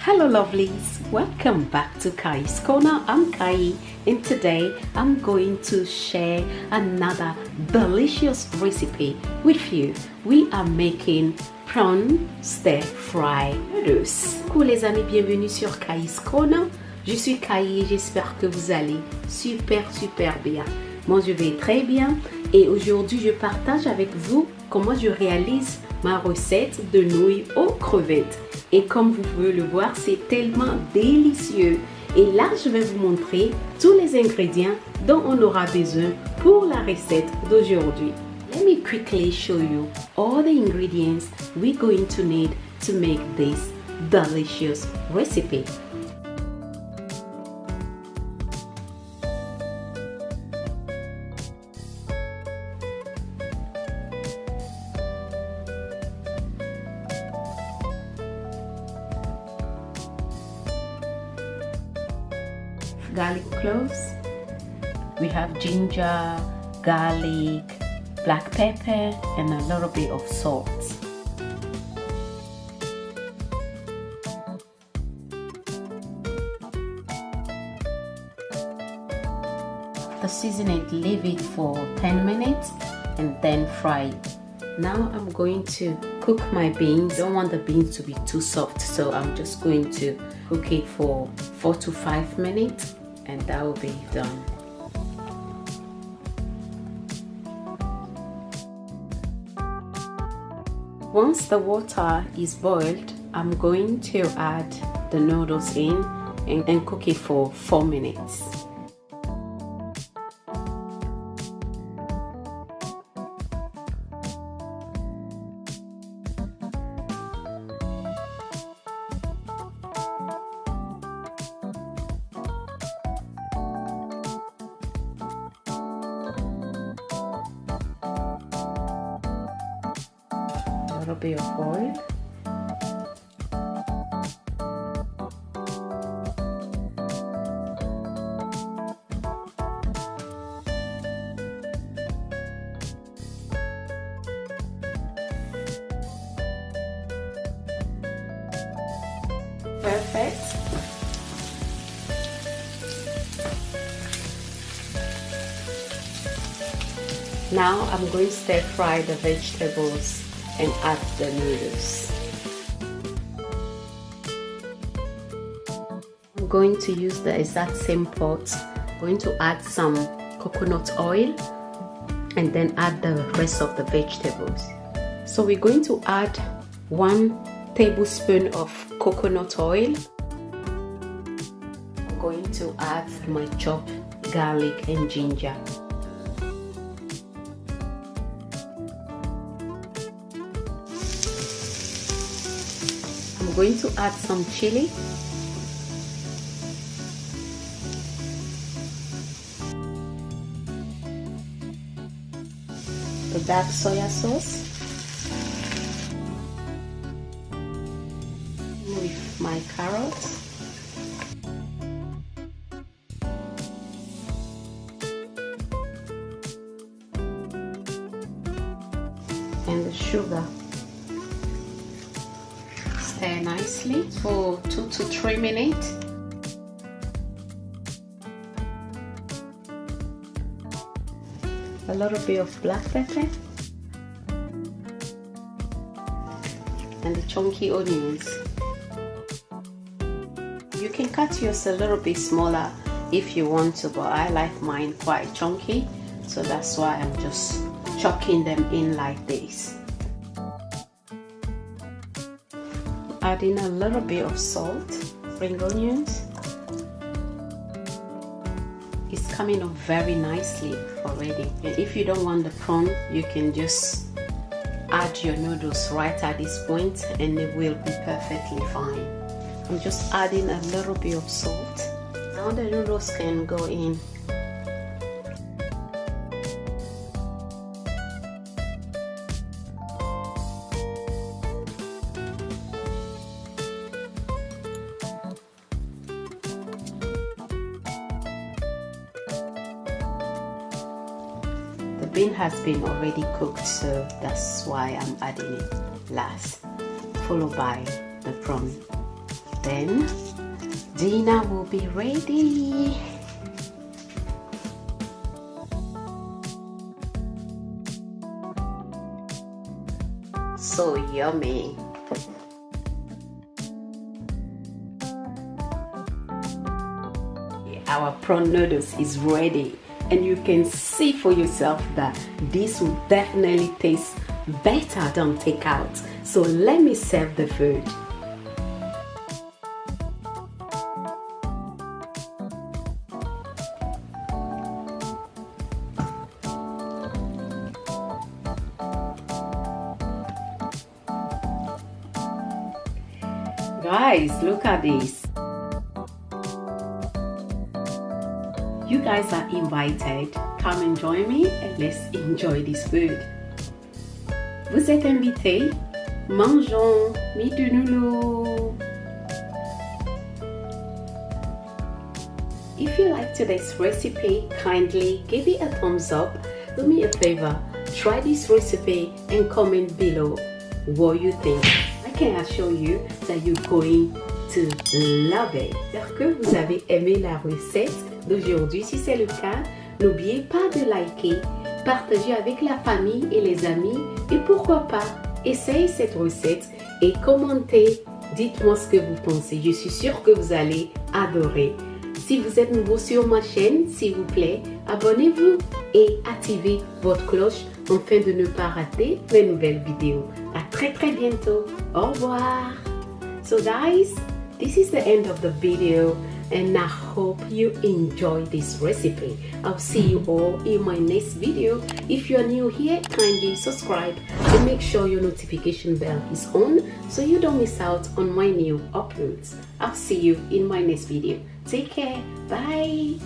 Hello lovelies, welcome back to Kai's Corner. I'm Kai and today I'm going to share another delicious recipe with you. We are making prawn stir fry noodles. Coucou les amis, bienvenue sur Kai's Corner. Je suis Kai et j'espère que vous allez super bien. Moi je vais très bien et aujourd'hui je partage avec vous comment je réalise ma recette de nouilles aux crevettes. Et comme vous pouvez le voir, c'est tellement délicieux. Et là, je vais vous montrer tous les ingrédients dont on aura besoin pour la recette d'aujourd'hui. Let me quickly show you all the ingredients we're going to need to make this delicious recipe. Garlic cloves, we have ginger, garlic, black pepper, and a little bit of salt. To season it, leave it for 10 minutes and then fry it. Now I'm going to cook my beans. I don't want the beans to be too soft, so I'm just going to cook it for 4 to 5 minutes. And that will be done. Once the water is boiled, I'm going to add the noodles in and cook it for 4 minutes. A little bit of oil, perfect. Now I'm going to stir fry the vegetables and add the noodles. I'm going to use the exact same pot. I'm going to add some coconut oil and then add the rest of the vegetables. So we're going to add 1 tablespoon of coconut oil. I'm going to add my chopped garlic and ginger. I'm going to add some chili, the dark soya sauce with my carrots, and the sugar. Stir nicely for 2 to 3 minutes. A little bit of black pepper and the chunky onions. You can cut yours a little bit smaller if you want to, but I like mine quite chunky, so that's why I'm just chopping them in like this. Adding a little bit of salt, spring onions. It's coming up very nicely already. And if you don't want the prawn, you can just add your noodles right at this point and it will be perfectly fine. I'm just adding a little bit of salt. Now the noodles can go in. The bean has been already cooked, so that's why I'm adding it last, followed by the prawn. then dinner will be ready. So yummy. Our prawn noodles is ready, and you can see for yourself that this will definitely taste better than takeout. So let me serve the food. Guys, look at this. You guys are invited. Come and join me and let's enjoy this food. Vous êtes invités. Mangeons, mi de nouilles. If you like today's recipe, kindly give it a thumbs up. Do me a favor, try this recipe and comment below what you think. I can assure you that you're going to love it. J'espère que vous avez aimé la recette d'aujourd'hui. Si c'est le cas, n'oubliez pas de liker, partager avec la famille et les amis et pourquoi pas, essayez cette recette et commentez. Dites-moi ce que vous pensez. Je suis sûre que vous allez adorer. Si vous êtes nouveau sur ma chaîne, s'il vous plaît, abonnez-vous et activez votre cloche afin de ne pas rater mes nouvelles vidéos. À très bientôt. Au revoir. So guys, this is the end of the video and I hope you enjoy this recipe. I'll see you all in my next video. If you are new here, kindly subscribe and make sure your notification bell is on so you don't miss out on my new uploads. I'll see you in my next video. Take care. Bye.